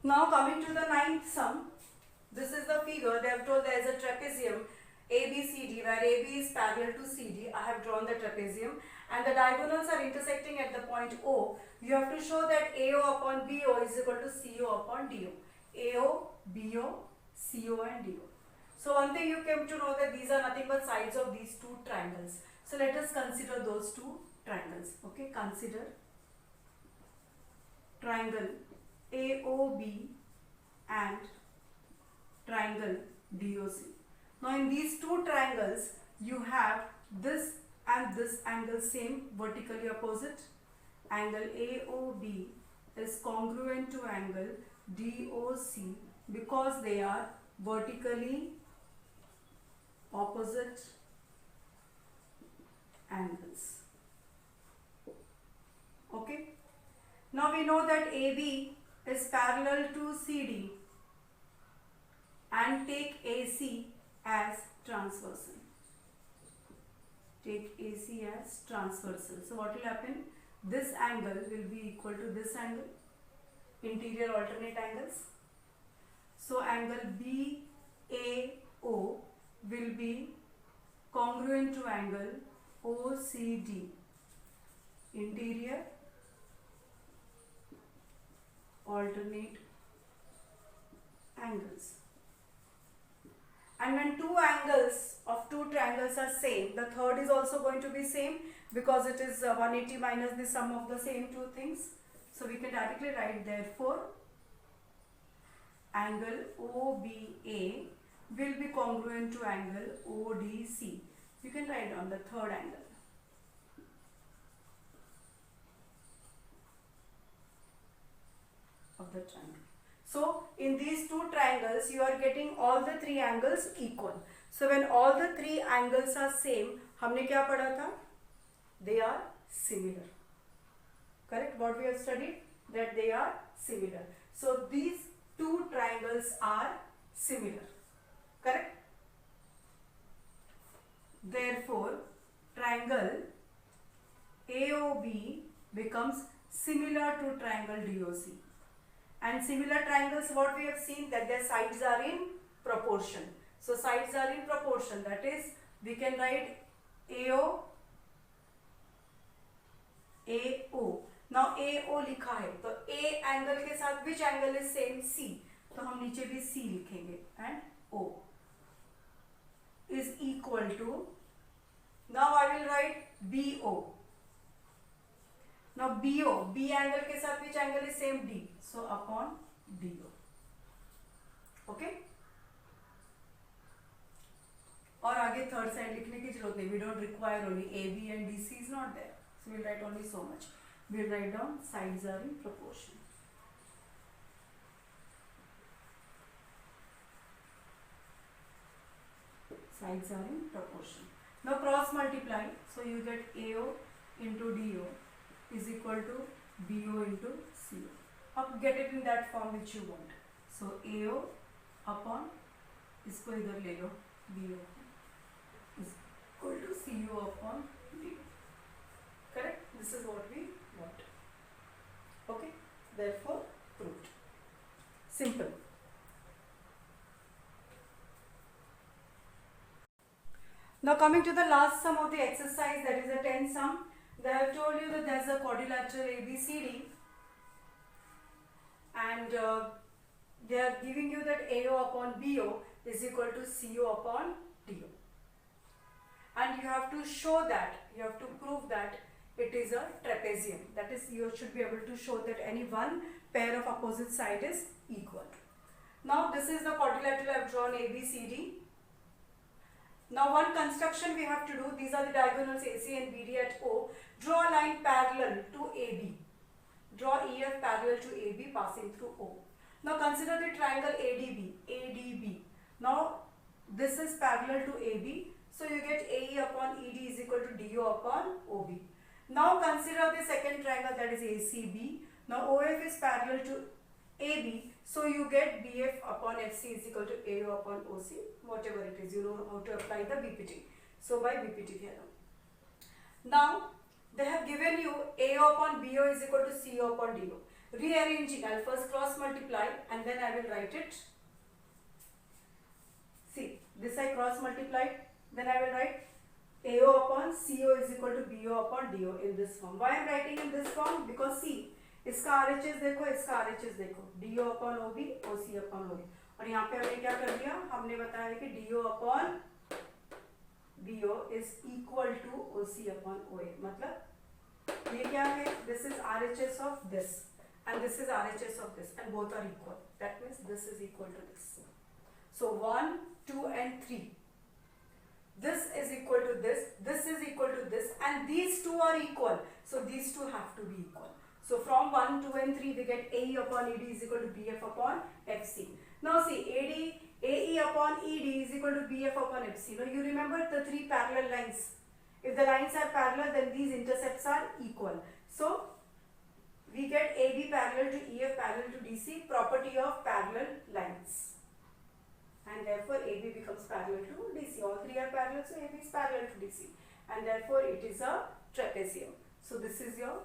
Now coming to the ninth sum, this is the figure. They have told there is a trapezium ABCD where AB is parallel to CD. I have drawn the trapezium and the diagonals are intersecting at the point O. You have to show that AO upon BO is equal to CO upon DO. AO, BO, CO and DO. So one thing you came to know that these are nothing but sides of these two triangles. So let us consider those two triangles. Okay, consider triangle AOB and triangle DOC. Now in these two triangles you have this and this angle same, vertically opposite. Angle AOB is congruent to angle DOC because they are vertically opposite angles. Okay. Now we know that AB is parallel to CD and take AC as transversal. Take AC as transversal. So what will happen? This angle will be equal to this angle, interior alternate angles. So angle BAO will be congruent to angle OCD, interior alternate angles. And when two angles of two triangles are same, the third is also going to be same because it is 180 minus the sum of the same two things. So we can directly write therefore angle OBA will be congruent to angle ODC. You can write down the third angle. Of the triangle. So in these two triangles you are getting all the three angles equal. So when all the three angles are same, हमने क्या पढ़ा था? They are similar. Correct? What we have studied? That they are similar. So these two triangles are similar. Correct? Therefore, triangle AOB becomes similar to triangle DOC. And similar triangles, what we have seen, that their sides are in proportion. So sides are in proportion, that is we can write AO, AO. Now AO लिखा है तो A angle के साथ which angle is same? C. तो हम नीचे भी C लिखेंगे and O is equal to, now I will write BO. Now BO, B angle के साथ which angle is same? D. So upon DO. Okay? और आगे third side लिखने की जरूरत नहीं. We don't require only AB and DC is not there. So we'll write only so much. We'll write down sides are in proportion. Sides are in proportion. Now cross multiply. So you get AO into DO is equal to BO into CO. अब get it in that form which you want. So AO upon इसको इधर ले लो BO is equal to CO upon DO. Correct? This is what we want. Okay? Therefore proved. Simple. Now coming to the last sum of the exercise, that is a 10th sum. They have told you that there is a quadrilateral ABCD and they are giving you that AO upon BO is equal to CO upon DO. And you have to show that, you have to prove that it is a trapezium. That is, you should be able to show that any one pair of opposite side is equal. Now this is the quadrilateral I have drawn ABCD. Now one construction we have to do, these are the diagonals AC and BD at O. Draw a line parallel to AB. Draw EF parallel to AB passing through O. Now consider the triangle ADB. ADB. Now this is parallel to AB. So you get AE upon ED is equal to DO upon OB. Now consider the second triangle, that is ACB. Now OF is parallel to AB. So you get BF upon FC is equal to AO upon OC, whatever it is, you know how to apply the BPT. So by BPT theorem. Now they have given you AO upon BO is equal to CO upon DO. Rearranging, I'll first cross multiply and then I will write it. See, this I cross multiplied, then I will write AO upon CO is equal to BO upon DO in this form. Why I am writing in this form? Because see, इसका RHS देखो, इसका RHS देखो, DO upon OB, OC upon OA. और यहाँ पे हमने क्या कर दिया? हमने बताया कि DO upon BO is equal to OC upon OA. मतलब ये क्या है? This is RHS of this and this is RHS of this and both are equal. That means this is equal to this. So 1, 2 and 3. This is equal to this is equal to this, and these two are equal. So these two have to be equal. So from 1, 2 and 3 we get AE upon ED is equal to BF upon FC. Now see, AE upon ED is equal to BF upon FC. Now you remember the three parallel lines. If the lines are parallel, then these intercepts are equal. So we get AB parallel to EF parallel to DC, property of parallel lines. And therefore AB becomes parallel to DC. All three are parallel, so AB is parallel to DC. And therefore it is a trapezium. So this is your